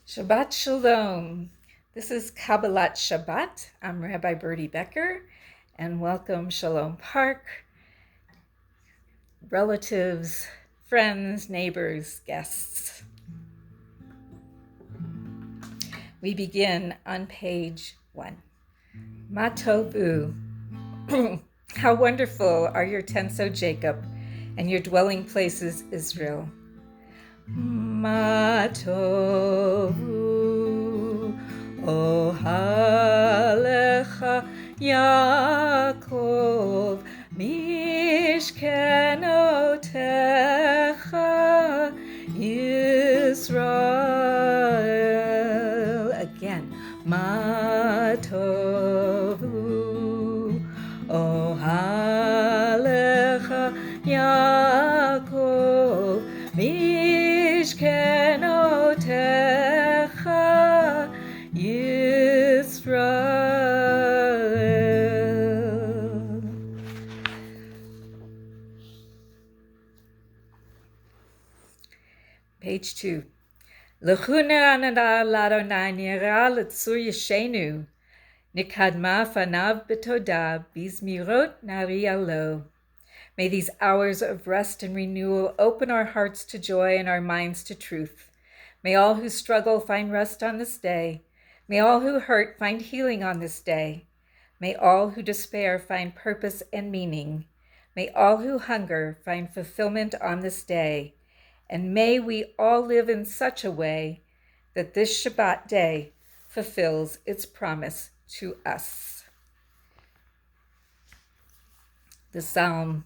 Shabbat Shalom. This is Kabbalat Shabbat. I'm Rabbi Bertie Becker, and welcome Shalom Park, relatives, friends, neighbors, guests. We begin on page 1. Matovu. How wonderful are your tents, O Jacob, and your dwelling places, Israel. Matovu ohalecha Yaakov mishkenotecha Israel. Again, Matovu ohalecha Yaakov Mishkenotecha Yisrael. Page 2. L'chunera l'Adonai nira l'tzur yeshenu, nikadma fanav b'todah bizmirot nari alo. May these hours of rest and renewal open our hearts to joy and our minds to truth. May all who struggle find rest on this day. May all who hurt find healing on this day. May all who despair find purpose and meaning. May all who hunger find fulfillment on this day. And may we all live in such a way that this Shabbat day fulfills its promise to us. The Psalm.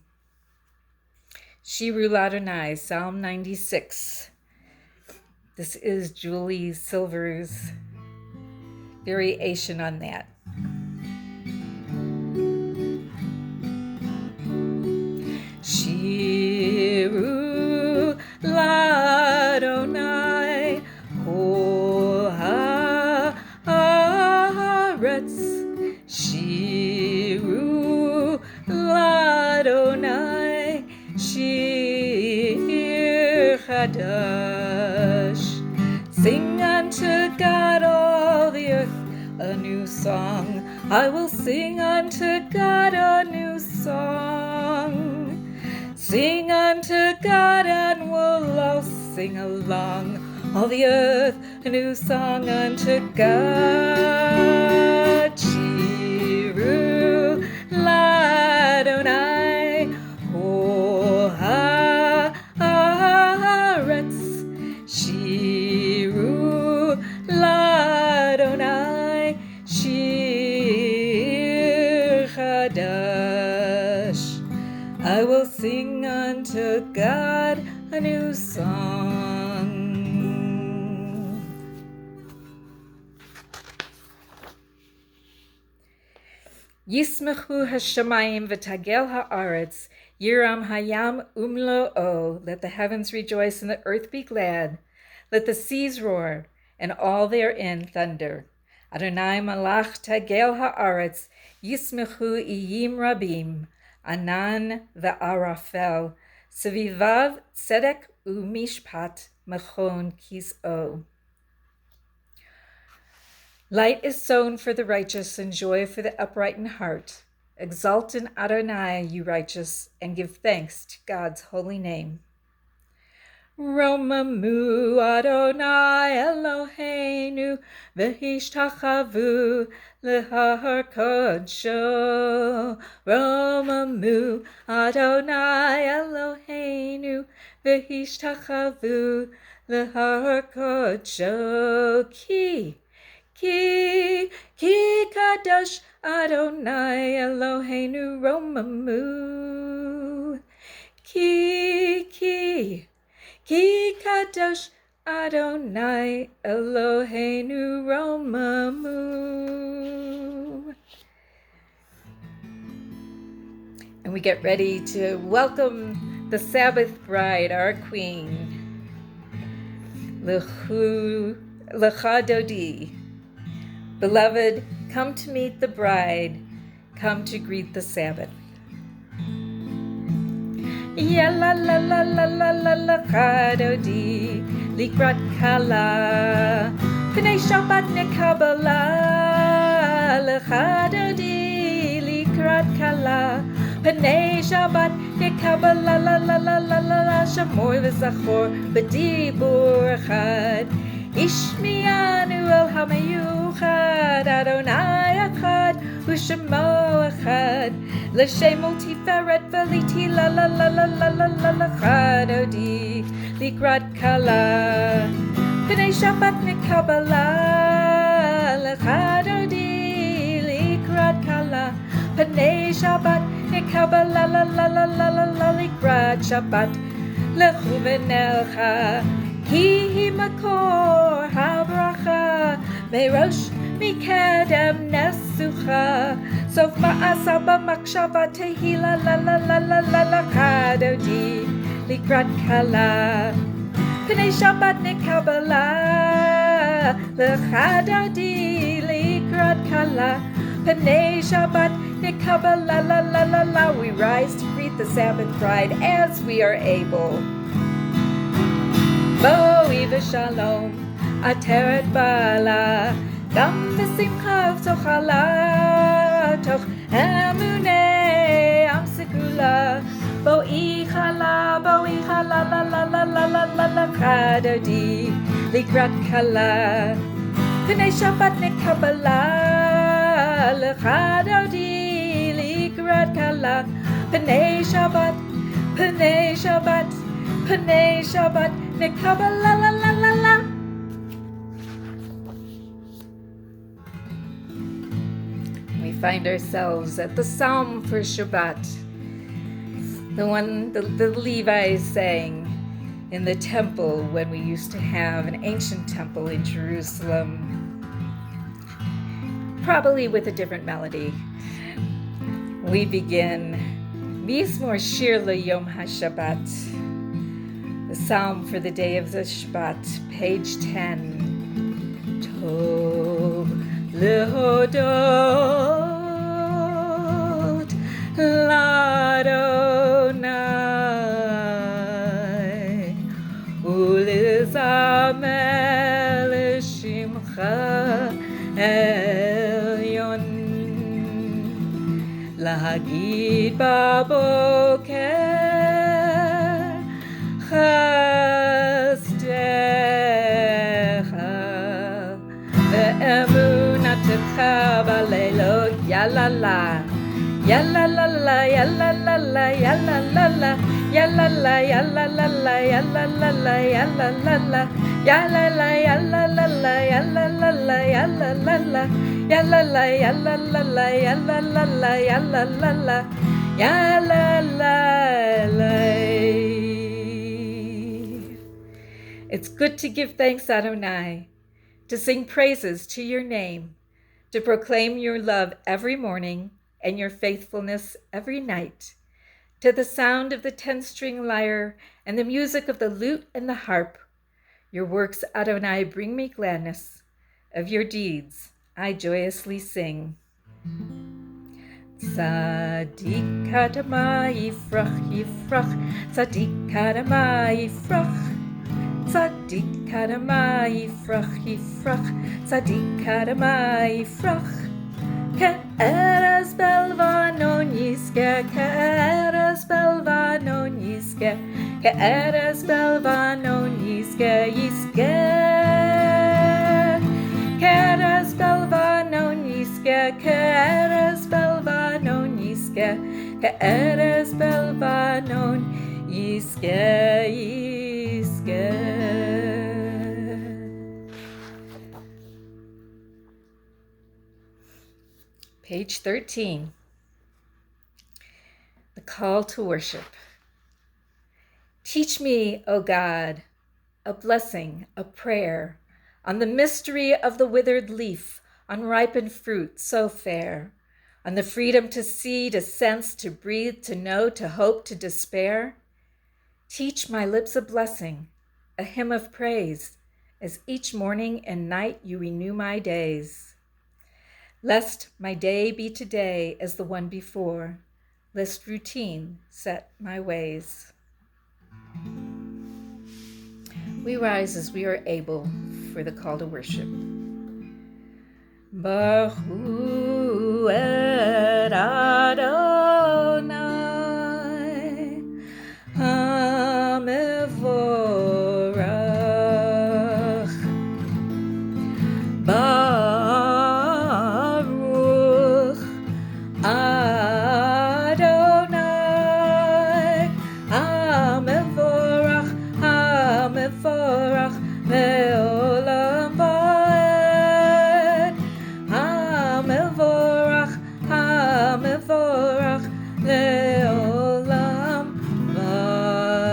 Shiru Ladonai, Psalm 96. This is Julie Silver's variation on that. Shiru Ladonai, Kol haaretz. Shiru Ladonai, Shir Chadash. Sing unto God all the earth a new song. I will sing unto God a new song. Sing unto God and we'll all sing along. All the earth a new song unto God. Shiru Ladonai, Kol haaretz. Shiru Ladonai, Shir Chadash. I will sing unto God a new song. Yismechu hashamayim v'tagel haaretz, Yiram hayam umlo'o. Let the heavens rejoice and the earth be glad. Let the seas roar and all therein thunder. Adonai malach tagel haaretz, yismechu iyim rabim. Anan ve'arafel, sevivav tzedek u'mishpat mechon kis'o. Light is sown for the righteous and joy for the upright in heart. Exalt in Adonai, you righteous, and give thanks to God's holy name. Romamu Adonai Eloheinu v'hishtachavu l'har kodsho. Romamu Adonai Eloheinu v'hishtachavu l'har kodsho. Ki kadosh Adonai Eloheinu romamu. Ki kadosh Adonai Eloheinu romamu. And we get ready to welcome the Sabbath bride, our queen. Lecha Dodi. Beloved, come to meet the bride, come to greet the Sabbath. Ya la la la la la la la Dodi, Likrat Kala, P'nei Shabbat nekabbalah l'chadodi likrat kala. P'nei Shabbat nekabbalah la la la la la la shamor v'zachor b'dibur echad. Ishmianu el hamayuchad Adonai echad u'shemo echad l'shem tiferet v'liti la la la la la la la la chadodi likrat kala. P'nei Shabbat nekabbalah l'chadodi likrat kala. P'nei Shabbat nekabbalah la la la la la la likrat Shabbat lechu v'nelcha ki hi makor habracha merosh mikedem nesucha sof ma'asa b'makshava tehi la la la la la la la chadodi likrat kala. P'nei Shabbat nekabbalah l'chadodi likrat kala. P'nei Shabbat nekabbalah la la la la. We rise to greet the Sabbath bride as we are able. Bo'i v'shalom ateret bala gam v'simcha v'tochala toch emunei am segula. Bo'i chala la la la la la la la chadodi likrat kala. P'nei Shabbat nekabbalah l'chadodi likrat kala. P'nei Shabbat, P'nei Shabbat, P'nei Shabbat nekabbalah la la la la. We find ourselves at the Psalm for Shabbat, the one the Levites sang in the temple when we used to have an ancient temple in Jerusalem, probably with a different melody. We begin Mizmor Shir LeYom HaShabbat, the psalm for the day of the Shabbat, page 10. Tov lehodot l'Adonai u'lizamer l'shimcha elyon. Lahagid baboker chasdecha ve'emunatecha baleilot yalala yalalala yalalala yalalala yalalala yalalala yalalala yalalala yalalala yalalala yalalala yalalala yalala yalalala yalalala yalalala yalalala. It's good to give thanks, Adonai, to sing praises to your name, to proclaim your love every morning and your faithfulness every night. To the sound of the 10-string lyre and the music of the lute and the harp, your works, Adonai, bring me gladness. Of your deeds I joyously sing. Tzadik kadama yifrach yifrach, tzadik kadama yifrach, tzadik kadama yifrach yifrach, tzadik kadama yifrach. Ke'eres belvanon yiske, ke'eres belvanon yiske, ke'eres belvanon yiske yiske. Ke'eres belvanon yiske, ke'eres belvanon yiske, ke'eres belvanon yiske yiske. Page 13. The call to worship. Teach me, O God, a blessing, a prayer, on the mystery of the withered leaf, on ripened fruit so fair, on the freedom to see, to sense, to breathe, to know, to hope, to despair. Teach my lips a blessing, a hymn of praise, as each morning and night you renew my days. Lest my day be today as the one before, lest routine set my ways. We rise as we are able for the call to worship. Baruch Hu et Adonai HaMevorach Baruch Adonai HaMevorach HaMevorach Le'olam Va'ed HaMevorach HaMevorach Le'olam Va'ed.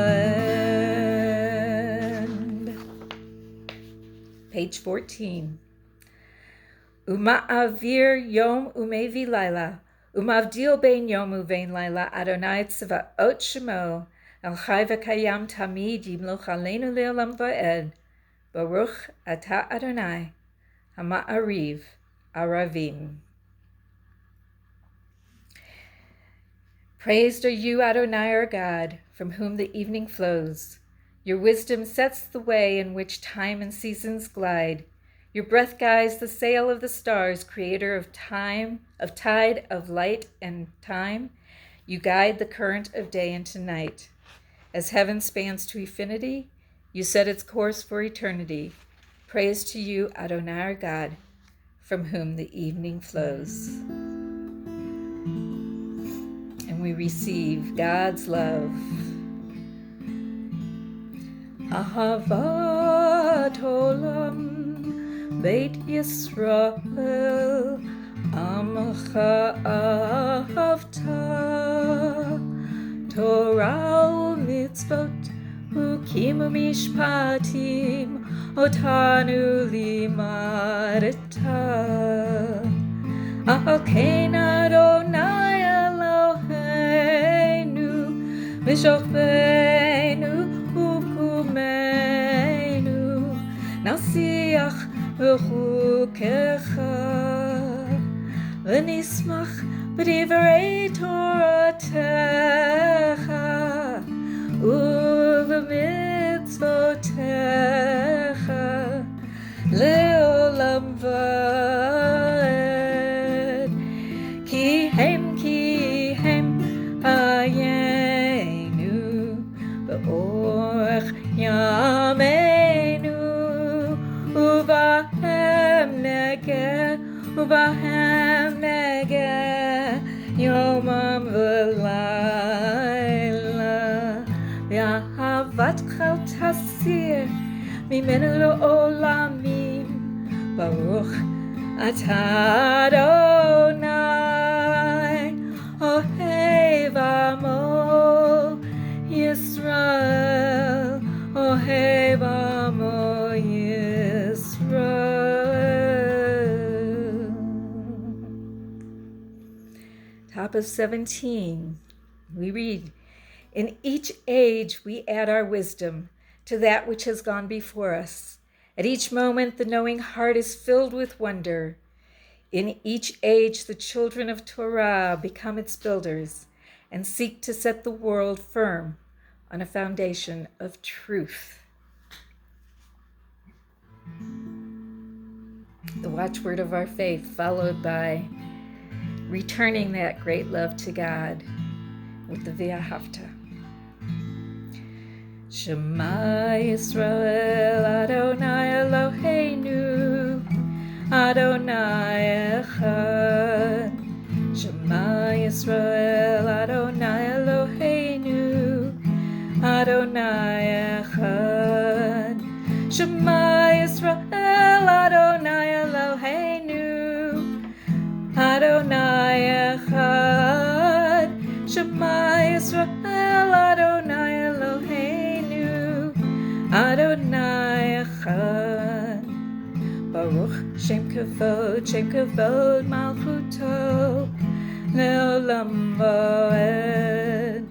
Page 14. Uma'avir yom umevi laila, umavdil bein yom uvein laila, Adonai tzvaot shemo, el chai v'kayam tamid yimloch aleinu le'olam va'ed, Baruch ata Adonai, hama'ariv aravim. Praised are you, Adonai, our God, from whom the evening flows. Your wisdom sets the way in which time and seasons glide. Your breath guides the sail of the stars, creator of time, of tide, of light and time. You guide the current of day into night. As heaven spans to infinity, you set its course for eternity. Praise to you, Adonai our God, from whom the evening flows. And we receive God's love. Ahavat olam Beit Yisrael, Amcha ahavta, Torah u'mitzvot, Hukim u'mishpatim, Otanu limadta. Al kein Adonai Eloheinu, Mishochbeinu u'kumeinu, Nasiach v'chukecha, v'nismach b'divrei Toratecha, u'v'mitzvotecha, le'olam va'ed. Ki hem hayenu, b'orech yameinu, Uvahem negeh, yomam v'layla, v'ahavat chal tasir, mimenu le'olamim, Baruch ata Adonai, ohev amo Yisrael, ohev amo Yisrael. Top of 17, we read, in each age we add our wisdom to that which has gone before us. At each moment the knowing heart is filled with wonder. In each age the children of Torah become its builders and seek to set the world firm on a foundation of truth. The watchword of our faith, followed by returning that great love to God with the V'ahavta. Shema Yisrael Adonai Eloheinu, Adonai Echad. Shema Yisrael Adonai Eloheinu, Adonai Echad. Shema Yisrael Adonai Eloheinu, Adonai Echad. Shema Yisrael Adonai Eloheinu, Adonai Echad. Baruch Shem Kavod Malchuto, Le'olam Va'ed.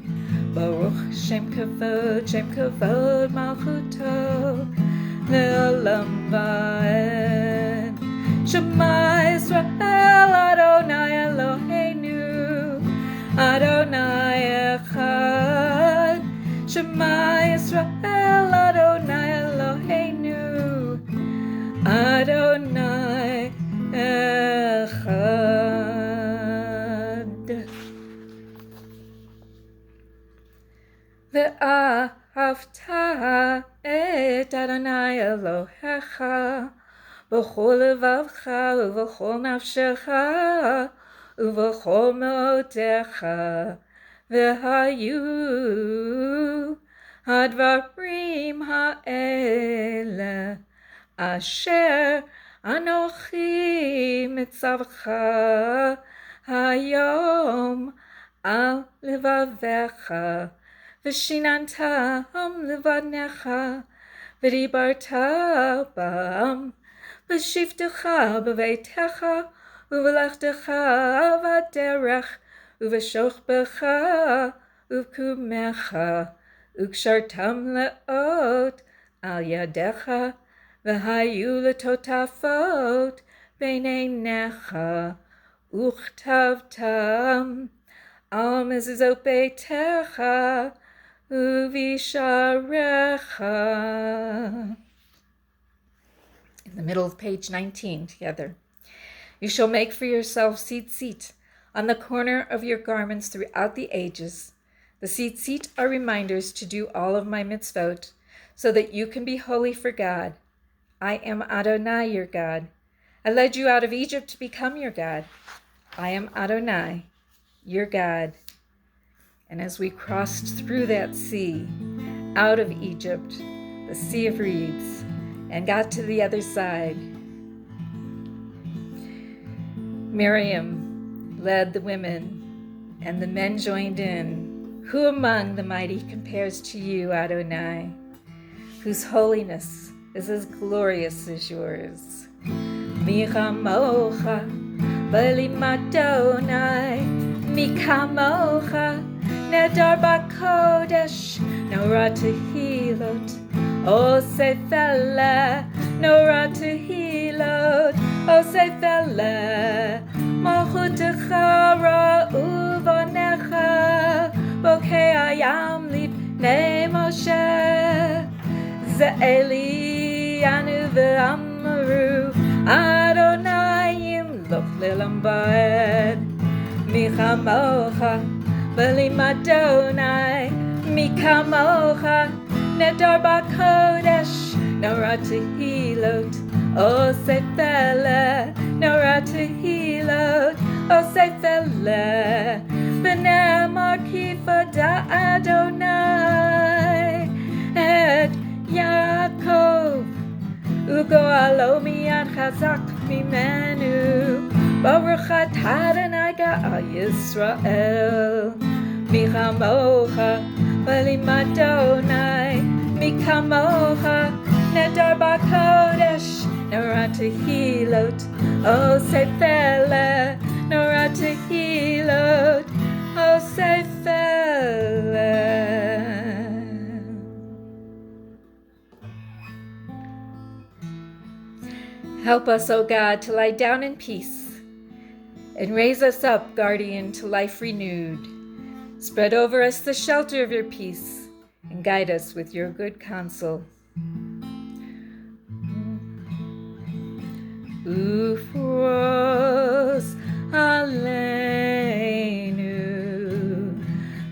Baruch Shem Kavod Malchuto, Le'olam Va'ed. Shema Yisrael Adonai Eloheinu, Adonai Echad. Shema Yisrael Adonai Eloheinu, Adonai Echad. Ve'ahavta et Adonai Elohecha b'chol levavcha u'v'chol nafshecha u'v'chol me'odecha ve'hayu hadvarim ha'ele asher anochi mitzavcha hayom al levavecha v'shinantam levanecha v'dibarta bam v'shivtecha b'veitecha u'v'lechtecha v'derech u'v'shochbecha u'kumecha u'kshartam le'ot al yadecha v'hayu letotafot b'neinecha uchtavtam al mezuzot beitecha uvisharecha. In the middle of page 19 together. You shall make for yourself tzitzit on the corner of your garments throughout the ages. The tzitzit are reminders to do all of my mitzvot, so that you can be holy for God. I am Adonai, your God. I led you out of Egypt to become your God. I am Adonai, your God. And as we crossed through that sea, out of Egypt, the Sea of Reeds, and got to the other side, Miriam led the women, and the men joined in. Who among the mighty compares to you, Adonai, whose holiness is as glorious as yours? Michamocha, Belimadonai, Mikamocha, Nedar Bakodesh, Nora Tehilot, O Sefele, Nora Tehilot, O Sefele, Malchutecha Uvonecha, Bokei Ayam Lipnei Moshe, Ze'eli Anu Ve'amaru, Adonai Yimloch Lelam Ba'ed, Michamocha, Belimadonai, Mikamocha, Nedar Bakodesh, Nora Tehilot, O Sefele, Nora Tehilot, O Sefele, V'nemar Kifada Adonai, Et Yaakov, Ugo Alomi Ad Chazak Mimenu, Baruch Atah Adonai Ga'al Yisrael, Michamocha, Belimadonai, Mikamocha, Nedar Bakodesh, Nora Tehilot, O Sefele, Nora Tehilot, O Sefele. Help us, O God, to lie down in peace, and raise us up, guardian, to life renewed. Spread over us the shelter of your peace, and guide us with your good counsel. Ufros aleinu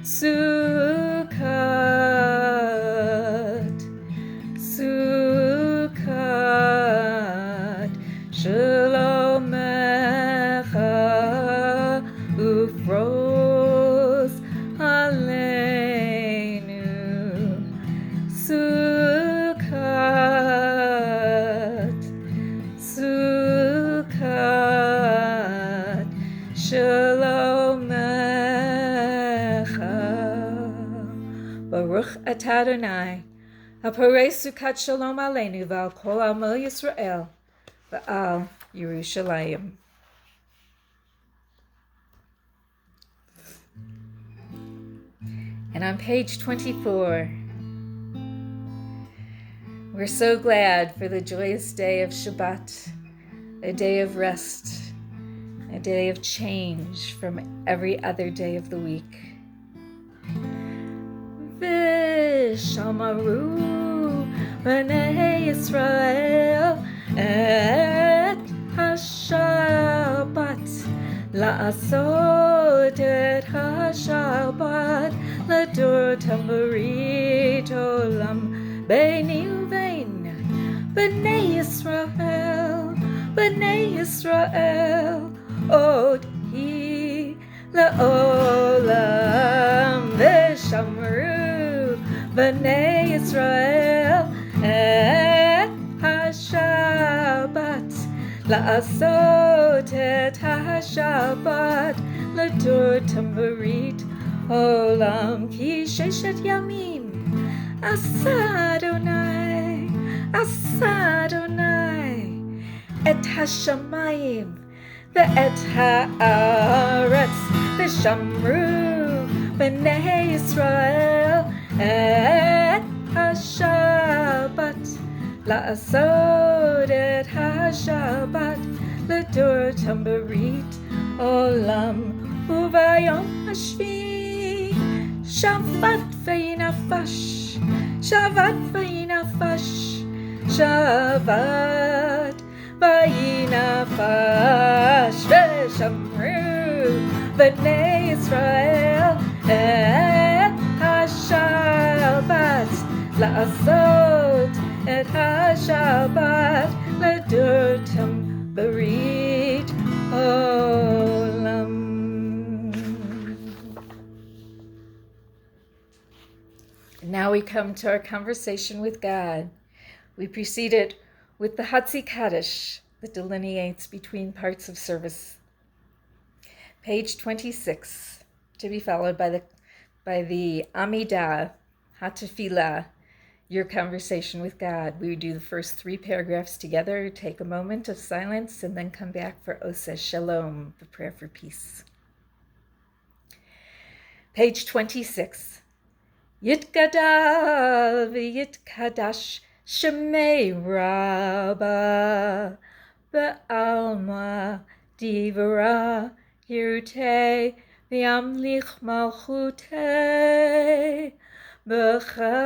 sukat, sukat, shalomecha, ufros aleinu sukat, sukat, shalomecha. Baruch Atah Adonai, haporei sukat shalom aleinu v'al kol amo Yisrael v'al Yerushalayim. And on page 24, we're so glad for the joyous day of Shabbat, a day of rest, a day of change from every other day of the week. V'shamaru b'nei Yisrael לעשות את השבת לדור תמרית עולם ביני ובין בני ישראל, בני ישראל, עוד היא לעולם ושמרו בני ישראל את השבת, לעשות את השבת לדור תמרית עולם, כי ששת ימים עשה אדוני, עשה אדוני את השמיים ואת הארץ, ושמרו בני ישראל את השבת, לעשות את השבת לדור תמרית עולם. וביום השביעי שבת וינפש, שבת וינפש, שבת וינפש, ושמרו בני ישראל את השבת, לעשות את השבת לדור תמרית עולם. Now we come to our conversation with God. We preceded with the Hatzi Kaddish that delineates between parts of service. Page 26, to be followed by the Amidah, Hatefillah, your conversation with God. We do the first 3 paragraphs together, take a moment of silence, and then come back for Oseh Shalom, the prayer for peace. Page 26. Yitgadal v'yitkadash Shemei Rabbah Ba'alma Divra Hirtei V'yamlich Malchutei B'chayechon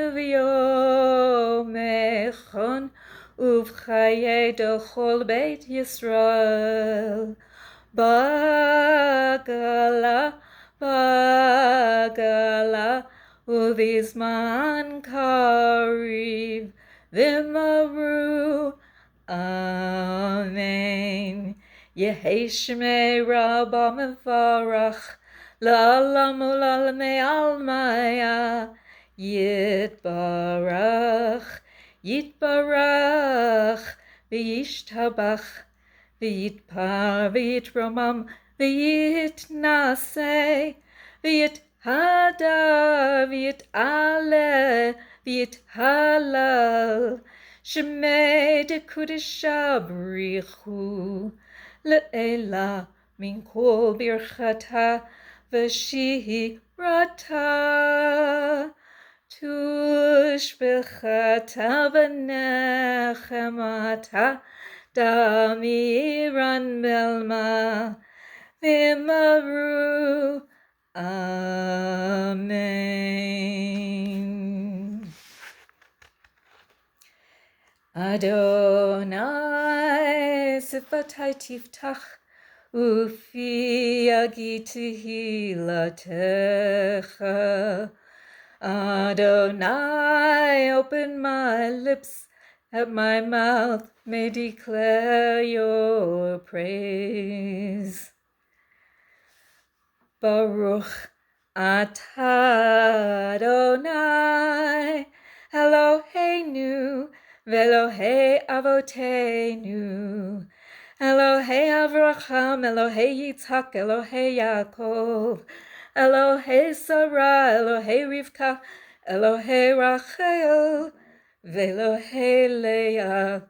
Uv'yomechon Uv'chayei D'chol Beit Yisrael Bagala Bagala Uvizman Kariv Vimaru Amen. Yehei Shmei Rabba Mevarach La'alam u'la'lamei almaya Yitbarach Yitbarach V'yishtabach V'yitpar V'yitromam V'yitnaseh V'yithadar V'yit'aleh V'yithalal Shemei Dekudesha Brichu Le'ela Min Kol Birchata V'shirata Tushbechata V'nechemata Damiran Belma Vimaru Amen. Adonai Sifatai Tiftach Ufi Agiti Hilatecha. Adonai, open my lips, that my mouth may declare your praise. Baruch atah Adonai, Eloheinu, v'Elohei Avoteinu, Elohei Avraham, Elohei Yitzhak, Elohei Yaakov, Elohei Sarah, Elohei Rivka, Elohei Rachel, v'Elohei Leah,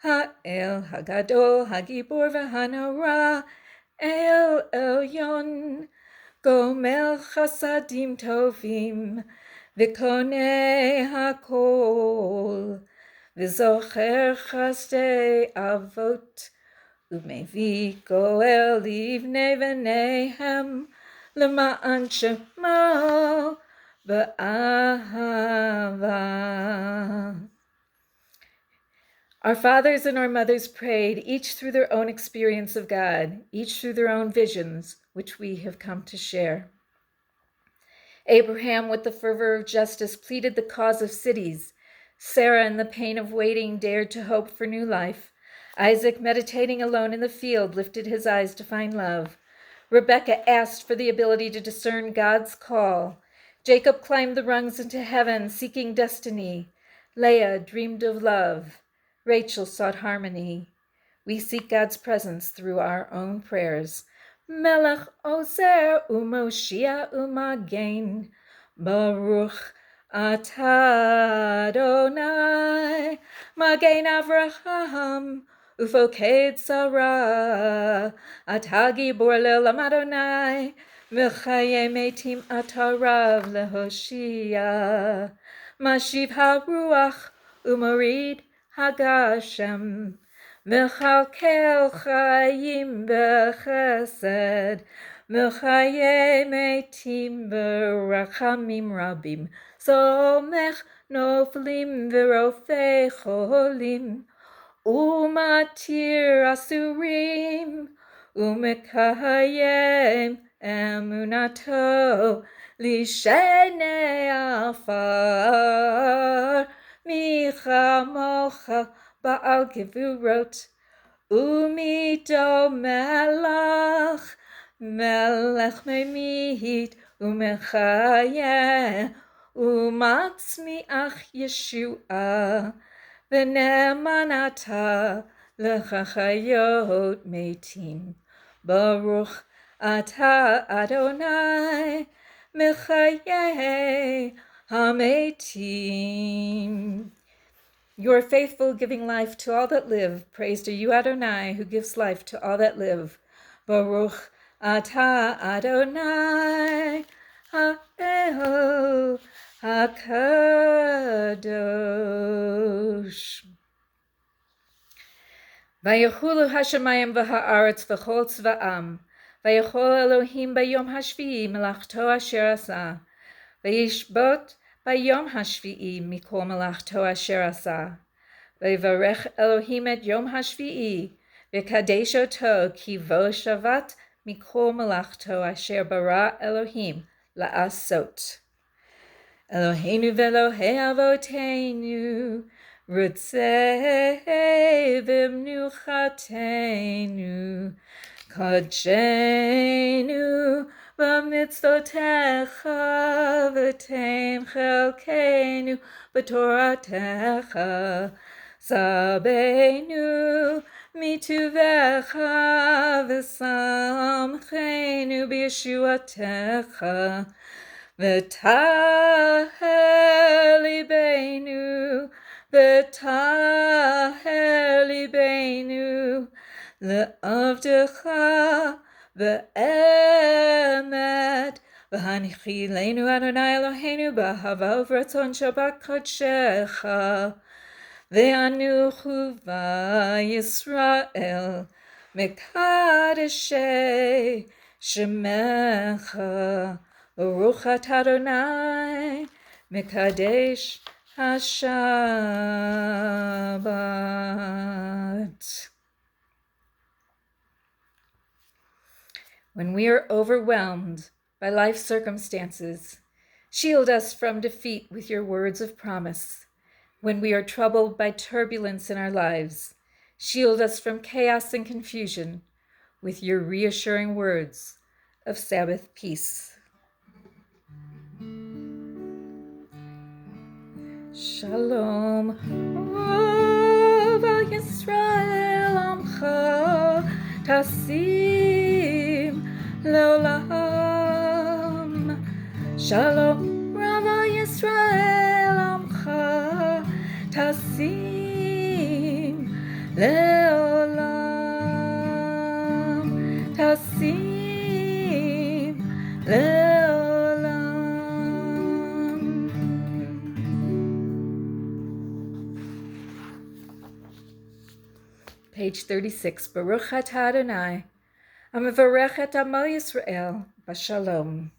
Ha'el Hagadol, Hagibor v'Hanara, El Elyon, Gomel Chasadim Tovim, V'Konei Hakol, V'Zocher Chasdei Avot, U'Mevi Goel Livnei V'Nehem, L'Ma'an Shemo B'Ahava. Our fathers and our mothers prayed, each through their own experience of God, each through their own visions, which we have come to share. Abraham, with the fervor of justice, pleaded the cause of cities. Sarah, in the pain of waiting, dared to hope for new life. Isaac, meditating alone in the field, lifted his eyes to find love. Rebecca asked for the ability to discern God's call. Jacob climbed the rungs into heaven, seeking destiny. Leah dreamed of love. Rachel sought harmony. We seek God's presence through our own prayers. Melech Ozer u'Moshia u'Magen, Baruch atah Adonai, Magen Avraham u'Foked Sarah, atah Gibor le'olam Adonai, V'chayei metim atah Rav lehoshia, Mashiv haruach u'Morid hagashem, Mechalkel chayim bechesed, Mechaye metim berachamim rabim, Somech noflim verofei cholim, Umatir asurim, Umekayem emunato, Lishenei afar, Micha mocha Baal Gevurot, Umido Melech, Melech Memit, Umechayeh, Umatzmiach Yeshua, V'nemanata L'chachayot Metim, Baruch Atah Adonai, Mechayeh HaMetim. You are faithful, giving life to all that live. Praised are you, Adonai, who gives life to all that live. Baruch atah Adonai, ha'el hakadosh. Vayechulu hashamayim v'ha'aretz v'chol tzva'am. Vayechol Elohim bayom hashvi'i melachto asher asah. Vayishbot Bayom hashvi'i mikol melachto asher asah. Vayvarech Elohim et yom hashvi'i v'kadesh oto ki vo shavat mikol melachto asher bara Elohim la'asot. Eloheinu v'Elohei avoteinu rutzei v'mnuchatenu kodshenu V'mitzvotecha v'teim chelkeinu b'toratecha Sabeinu mituvecha v'samcheinu b'yeshuatecha V'taher libeinu le'avdecha V'emet v'hanichilenu Adonai Eloheinu b'ahava uvratzon shabbat kodshecha v'anuchu v'Yisrael mekadeshei shemecha Baruch atah Adonai mekadesh haShabbat. When we are overwhelmed by life circumstances, shield us from defeat with your words of promise. When we are troubled by turbulence in our lives, shield us from chaos and confusion with your reassuring words of Sabbath peace. Shalom, Rav Yisrael Amcha Tasim Leolam. Shalom, Rav Yisrael Amcha Tasim Leolam. Tasim Leolam. Page 36, Baruch atah Adonai, Amavarech et Amo Yisrael, Bashalom.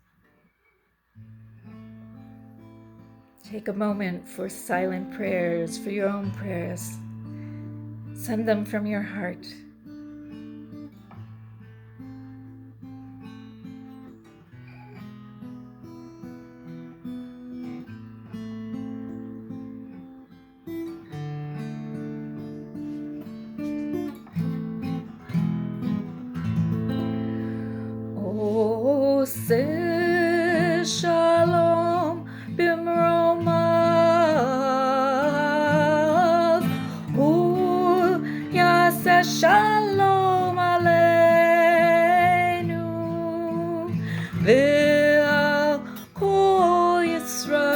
Take a moment for silent prayers, for your own prayers. Send them from your heart. Say shalom bimromav, yaseh shalom aleinu, ve'al kol Yisrael,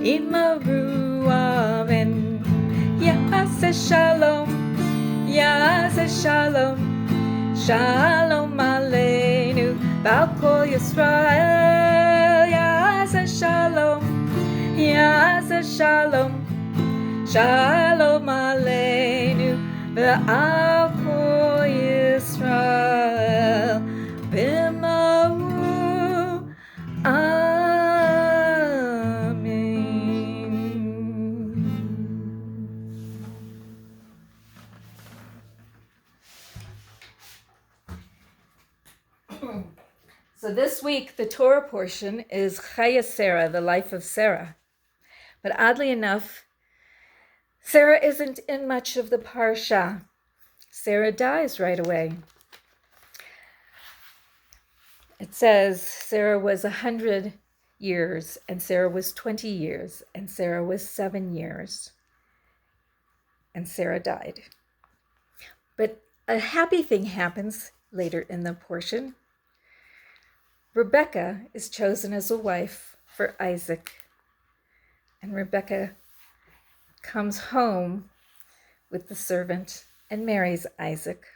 imaru amen. Yaseh shalom, Yaseh shalom, shalom aleinu, ve'al kol Yisrael. Yaseh shalom, Yaseh shalom, shalom aleinu, ve'al kol Yisrael. B'maru amen. So this week, the Torah portion is Chaya Sarah, the life of Sarah. But oddly enough, Sarah isn't in much of the parsha. Sarah dies right away. It says Sarah was 100 years, and Sarah was 20 years, and Sarah was 7 years, and Sarah died. But a happy thing happens later in the portion. Rebecca is chosen as a wife for Isaac, and Rebecca comes home with the servant and marries Isaac.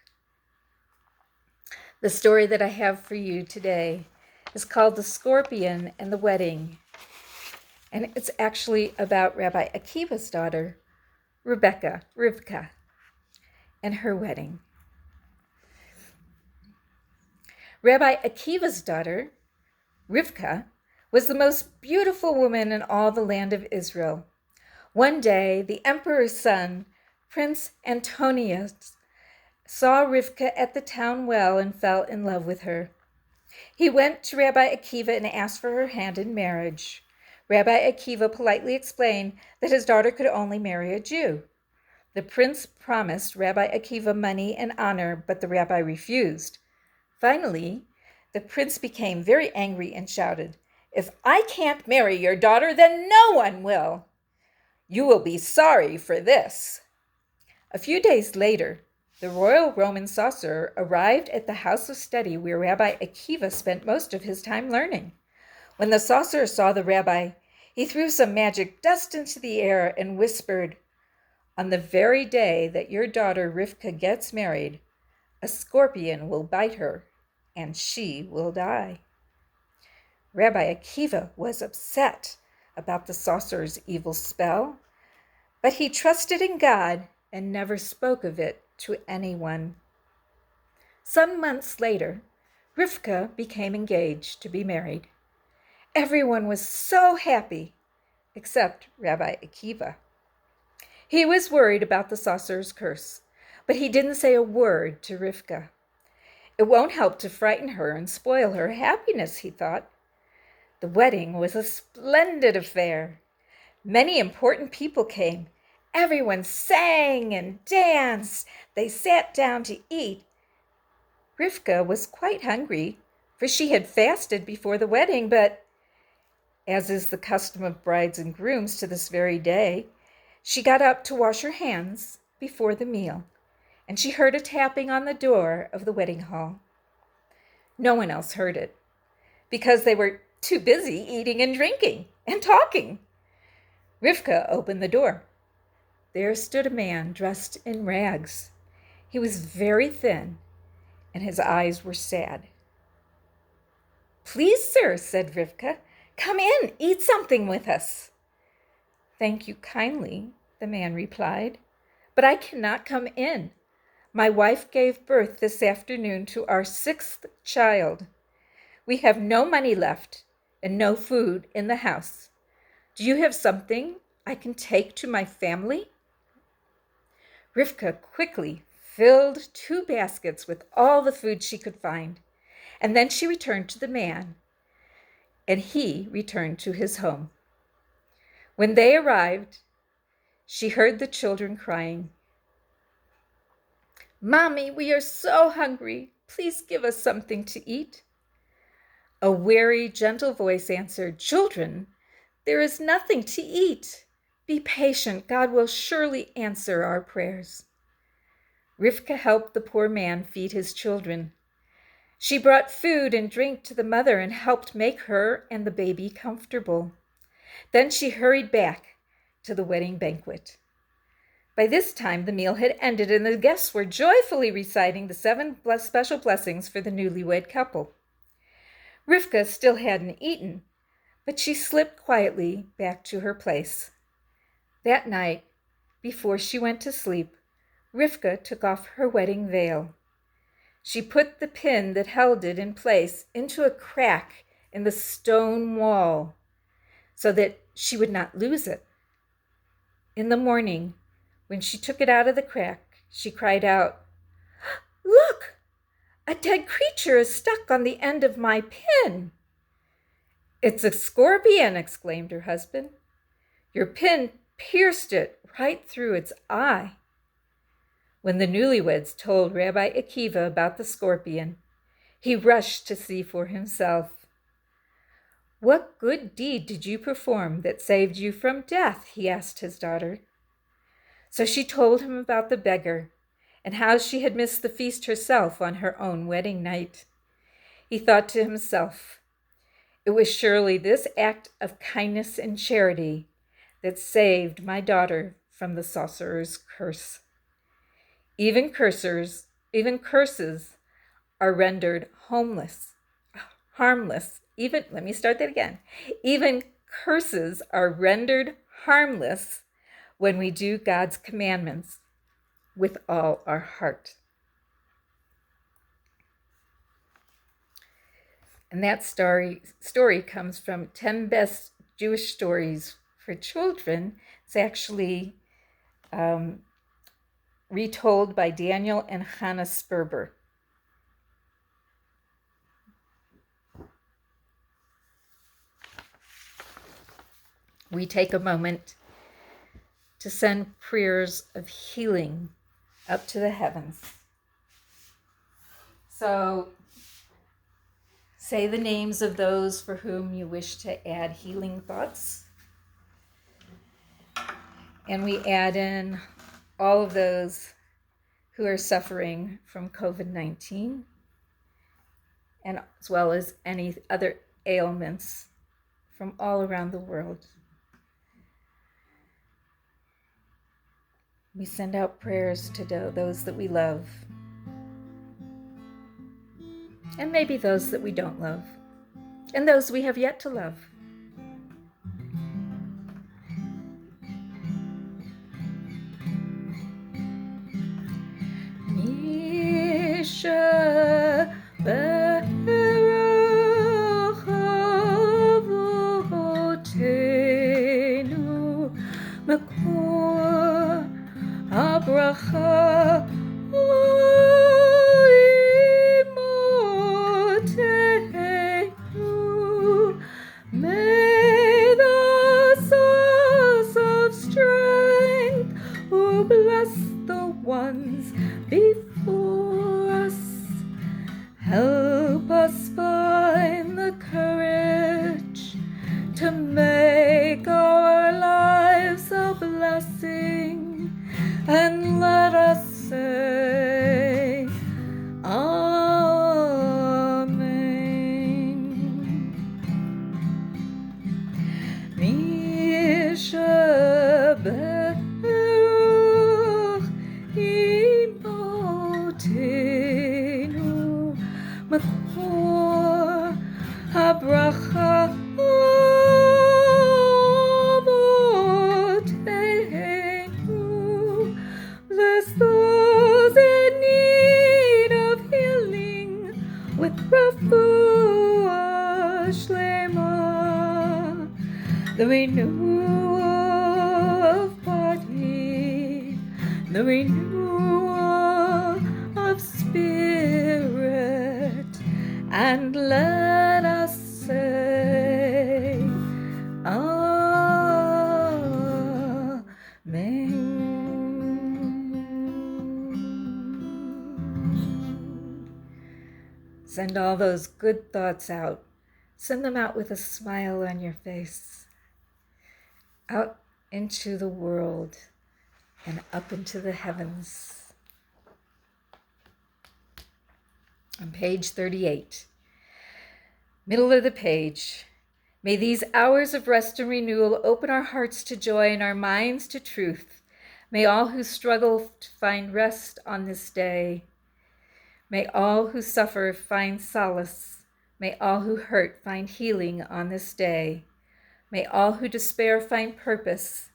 The story that I have for you today is called The Scorpion and the Wedding, and it's actually about Rabbi Akiva's daughter, Rivka, and her wedding. Rabbi Akiva's daughter, Rivka, was the most beautiful woman in all the land of Israel. One day, the emperor's son, Prince Antonius, saw Rivka at the town well and fell in love with her. He went to Rabbi Akiva and asked for her hand in marriage. Rabbi Akiva politely explained that his daughter could only marry a Jew. The prince promised Rabbi Akiva money and honor, but the rabbi refused. Finally, the prince became very angry and shouted, "If I can't marry your daughter, then no one will. You will be sorry for this." A few days later, the royal Roman sorcerer arrived at the house of study where Rabbi Akiva spent most of his time learning. When the sorcerer saw the rabbi, he threw some magic dust into the air and whispered, "On the very day that your daughter Rivka gets married, a scorpion will bite her, and she will die." Rabbi Akiva was upset about the sorcerer's evil spell, but he trusted in God and never spoke of it to anyone. Some months later, Rivka became engaged to be married. Everyone was so happy, except Rabbi Akiva. He was worried about the sorcerer's curse, but he didn't say a word to Rivka. It won't help to frighten her and spoil her happiness, he thought. The wedding was a splendid affair. Many important people came. Everyone sang and danced. They sat down to eat. Rivka was quite hungry, for she had fasted before the wedding, but, as is the custom of brides and grooms to this very day, she got up to wash her hands before the meal, and she heard a tapping on the door of the wedding hall. No one else heard it, because they were too busy eating and drinking and talking. Rivka opened the door. There stood a man dressed in rags. He was very thin, and his eyes were sad. "Please, sir," said Rivka, "come in, eat something with us." "Thank you kindly," the man replied, "but I cannot come in. My wife gave birth this afternoon to our 6th child. We have no money left and no food in the house. Do you have something I can take to my family? Rivka quickly filled 2 baskets with all the food she could find, and then she returned to the man, and he returned to his home. When they arrived, she heard the children crying, "Mommy, we are so hungry. Please give us something to eat." A weary, gentle voice answered, "Children, there is nothing to eat. Be patient. God will surely answer our prayers." Rivka helped the poor man feed his children. She brought food and drink to the mother and helped make her and the baby comfortable. Then she hurried back to the wedding banquet. By this time, the meal had ended, and the guests were joyfully reciting the 7 special blessings for the newlywed couple. Rivka still hadn't eaten, but she slipped quietly back to her place. That night, before she went to sleep, Rivka took off her wedding veil. She put the pin that held it in place into a crack in the stone wall so that she would not lose it. In the morning, when she took it out of the crack, she cried out, "Look! A dead creature is stuck on the end of my pin." "It's a scorpion," exclaimed her husband. "Your pin pierced it right through its eye." When the newlyweds told Rabbi Akiva about the scorpion, he rushed to see for himself. "What good deed did you perform that saved you from death?" he asked his daughter. So she told him about the beggar and how she had missed the feast herself on her own wedding night. He thought to himself, it was surely this act of kindness and charity that saved my daughter from the sorcerer's curse. Even curses are rendered harmless. Even curses are rendered harmless when we do God's commandments with all our heart. And that story comes from 10 Best Jewish Stories for Children. It's actually retold by Daniel and Hannah Sperber. We take a moment to send prayers of healing up to the heavens. So say the names of those for whom you wish to add healing thoughts. And we add in all of those who are suffering from COVID-19, and as well as any other ailments from all around the world. We send out prayers to those that we love, and maybe those that we don't love, and those we have yet to love. Misha Berach Avotenu Makor Abracha Imotenu. May the source of strength bless the ones before us. Help us find the courage to make our lives a blessing, and let us say Amen. Misha Berach Imotenu Makor Habracha Avotenu. Bless those in need of healing with refuah shlema, the renewal the renewal of spirit, and let us say, Amen. Send all those good thoughts out. Send them out with a smile on your face, out into the world and up into the heavens. On page 38, middle of the page. May these hours of rest and renewal open our hearts to joy and our minds to truth. May all who struggle find rest on this day. May all who suffer find solace. May all who hurt find healing on this day. May all who despair find purpose.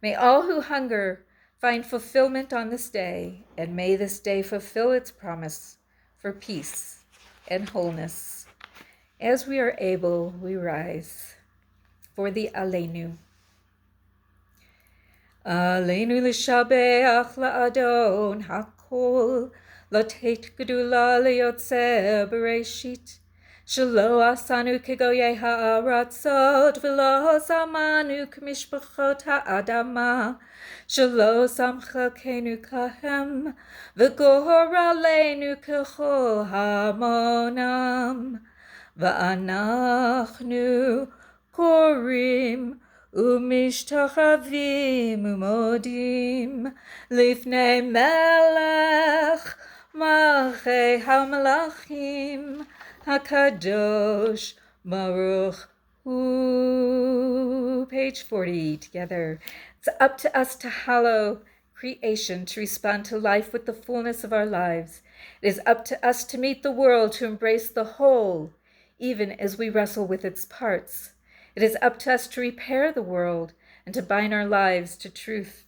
May all who hunger find fulfillment on this day. And may this day fulfill its promise for peace and wholeness. As we are able, we rise for the Aleinu. Aleinu l'shabeach la'adon hakol, לתת גדולה ליוצר בראשית, שלא עשנו כגויי הארצות, ולא שמנו כמשפחות האדמה, שלא שם חלקנו כהם, וגורלנו ככל המונם. ואנחנו קוראים ומשתחווים ומודים לפני מלך מלכי המלכים הקדוש ברוך hu. Page 40 together. It's up to us to hallow creation, to respond to life with the fullness of our lives. It is up to us to meet the world, to embrace the whole, even as we wrestle with its parts. It is up to us to repair the world and to bind our lives to truth.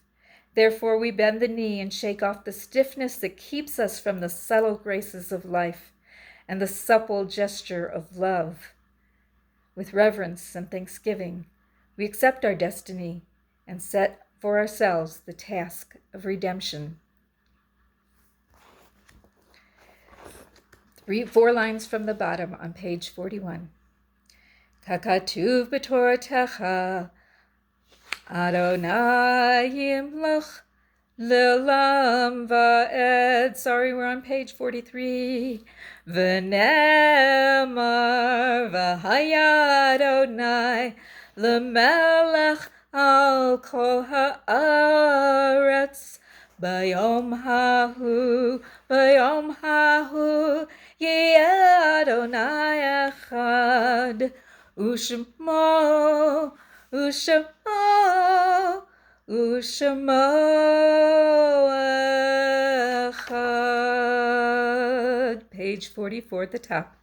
Therefore, we bend the knee and shake off the stiffness that keeps us from the subtle graces of life and the supple gesture of love. With reverence and thanksgiving, we accept our destiny and set for ourselves the task of redemption. 4 lines from the bottom on page 41. Kakatuv b'toratecha, Adonai yimlach le'olam va'ed. Sorry, we're on page 43. V'nemar v'haya Adonai le'melech al kol ha'aretz. Bayom hahu, yeh Adonai echad, u'shemo echad. Page 44 at the top.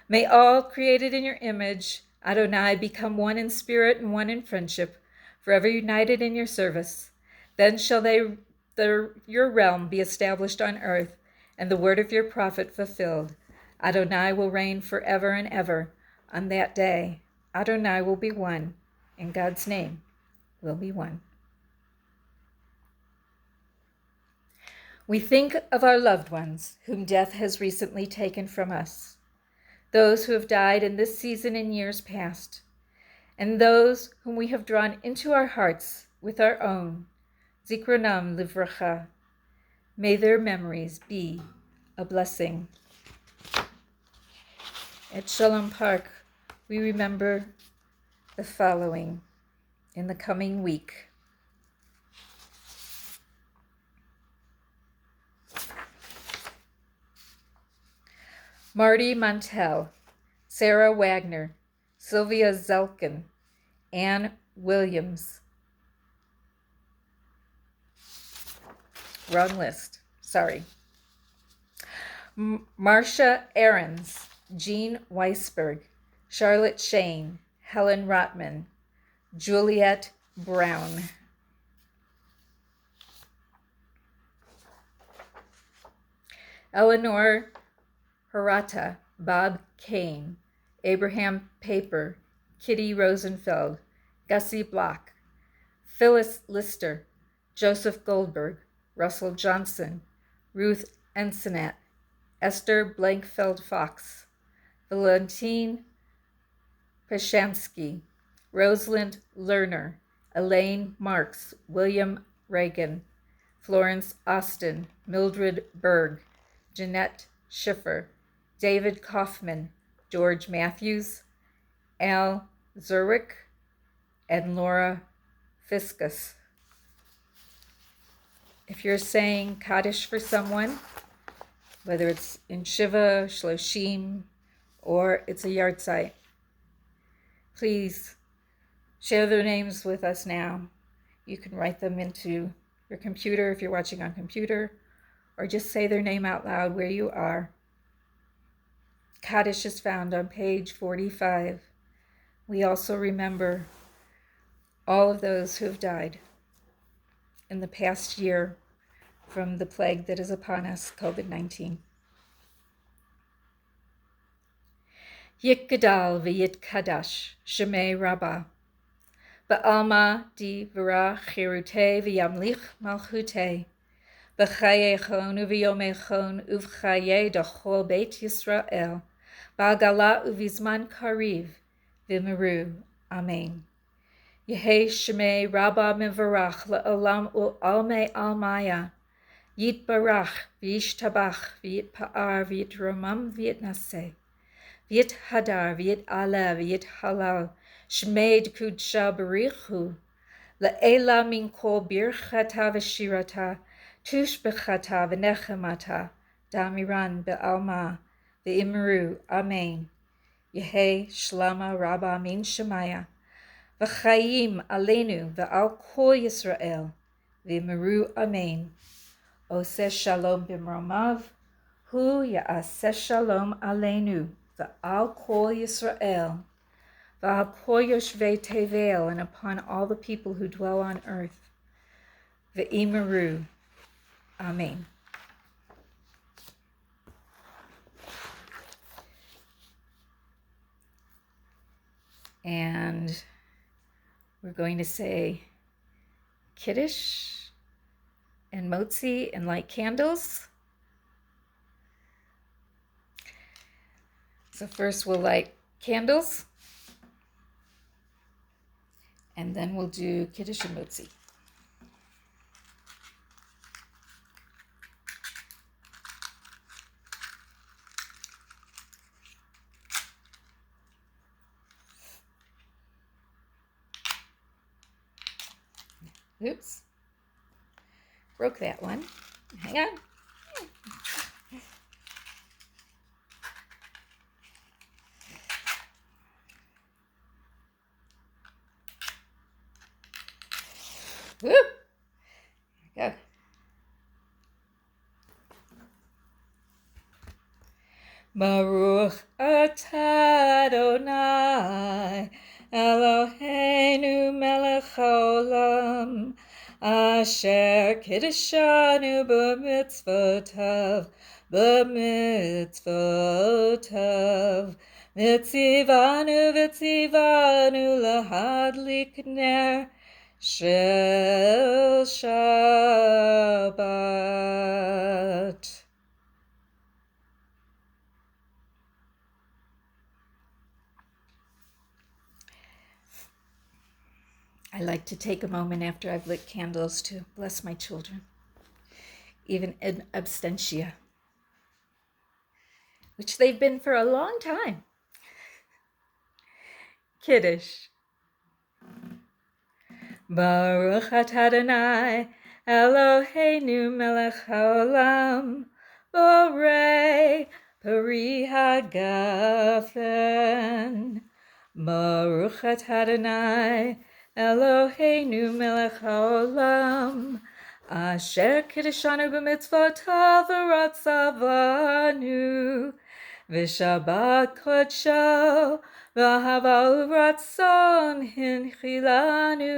May all created in your image, Adonai, become one in spirit and one in friendship, forever united in your service. Then shall your realm be established on earth, and the word of your prophet fulfilled. Adonai will reign forever and ever. On that day, Adonai will be one, and God's name will be one. We think of our loved ones whom death has recently taken from us, those who have died in this season and years past, and those whom we have drawn into our hearts with our own. Zikronam livracha. May their memories be a blessing. At Shalom Park, we remember the following in the coming week. Marty Montel, Sarah Wagner, Sylvia Zelkin, Ann Williams. Wrong list, sorry. Marcia Ahrens, Jean Weisberg, Charlotte Shane, Helen Rotman, Juliet Brown. Eleanor Harata, Bob Kane, Abraham Paper, Kitty Rosenfeld, Gussie Block, Phyllis Lister, Joseph Goldberg, Russell Johnson, Ruth Ensinet, Esther Blankfeld-Fox, Valentine Peshansky, Rosalind Lerner, Elaine Marks, William Reagan, Florence Austin, Mildred Berg, Jeanette Schiffer, David Kaufman, George Matthews, Al Zurich, and Laura Fiskus. If you're saying Kaddish for someone, whether it's in Shiva, Shloshim, or it's a yard site, please share their names with us now. You can write them into your computer if you're watching on computer, or just say their name out loud where you are. Kaddish is found on page 45. We also remember all of those who have died in the past year from the plague that is upon us, COVID-19. Yitgadal v'yitkadash shemei rabbah ba'alma di v'ra chirute v'yamlich malchute b'chayechon uv'yomechon uv'chaye dachol beit Yisrael ba'gala uv'izman kariv v'meru. Amen. Yehei shemei rabbah mevarach la'olam u'almei almaya yitbarach v'yishtabach v'yitpa'ar v'yitromam v'yitnaseh V'yit hadar, v'yit ala, v'yit halal, shmeid kudsha barichu, la'ela min kol birchata v'shirata, tushbechata v'nechemata, damiran be'alma, v'imru, amen. Yehe shlama rabba min shemaya, v'chayim aleinu v'al kol Yisrael, v'imru, amen. Oseh shalom b'mromav, hu ya'aseh shalom aleinu. V'al kol Yisrael, v'al kol yoshvei tevel, and upon all the people who dwell on earth. V'imeru. Amen. And we're going to say Kiddush and Motzi and light candles. So first we'll light candles, and then we'll do Kiddush and Motzi. Oops, broke that one. Hang on. Woo! There we go. Baruch atah Adonai Eloheinu melech haolam asher kiddeshanu b'mitzvotav mitzivanu lahadlik ner Shel Shabbat. I like to take a moment after I've lit candles to bless my children, even in absentia, which they've been for a long time. Kiddush. Baruch atah Adonai Eloheinu melech haolam borei peri hagafen. Baruch atah Adonai Eloheinu melech haolam asher kiddeshanu b'mitzvotav v'ratzavanu v'shabbat kodsho v'ahava u'ratzon hinchilanu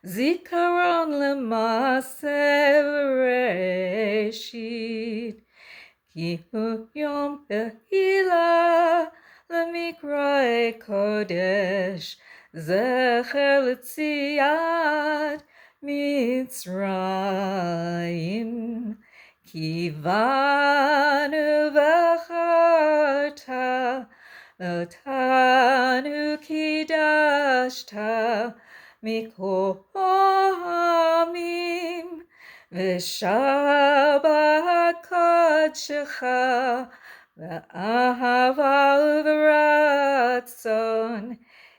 zikaron l'maaseh v'reshit ki hu yom tehila l'mikrae kodesh zecher l'tziat Mitzrayim. Kivanu v'charta, Otanu kidashta, Mikol ha'amim, V'shabbat kodshecha, V'ahava u'v'ratzon,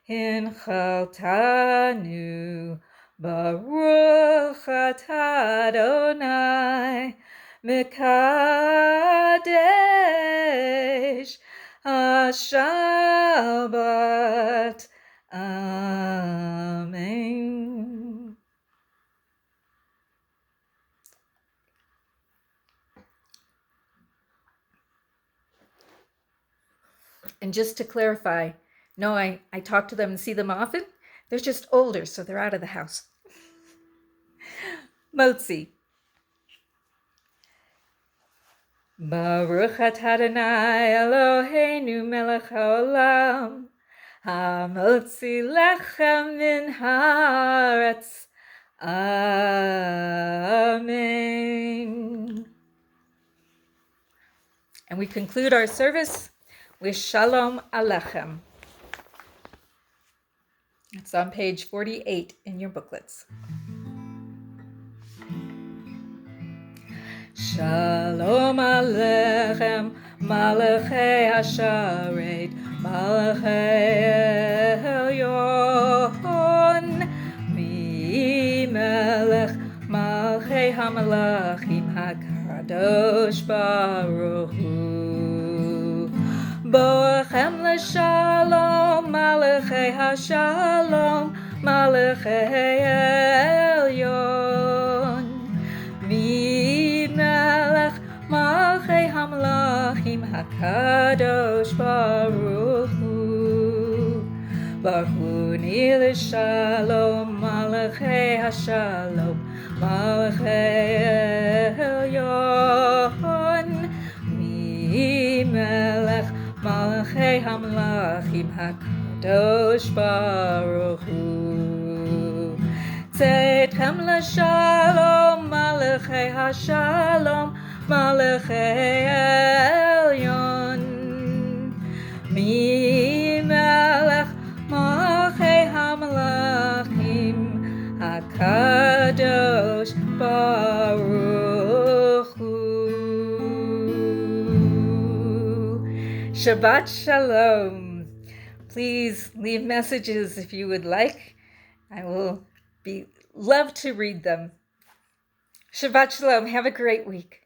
Hinchaltanu, Baruch atah Adonai, Mekadesh Shabbat. Amen. And just to clarify, no, I talk to them and see them often. They're just older, so they're out of the house. Motzi. Baruch atah Adonai Eloheinu melech haolam, hamotzi lechem min haaretz. Amen. And we conclude our service with Shalom Alechem. It's on page 48 in your booklets. Shalom Alechem, Malachei Hasharet, Malachei Elyon, Melech, Malchei HaMalachim, HaKadosh Baruch Hu. Boachem l'shalom, Malachei HaShalom, Malachei Elyon, Melech, Malchei HaMalachim, HaKadosh Baruch Hu. Baruch Hu l'shalom, Malachei HaShalom, Malachei Elyon, Melech, Malchei HaMalachim, HaKadosh Baruch Hu. Tzedchem l'shalom, Malachei HaShalom, Malachei Elyon, Melech, Malchei HaMalachim, HaKadosh Baruch Hu. Shabbat Shalom. Please leave messages if you would like. I will love to read them. Shabbat Shalom. Have a great week.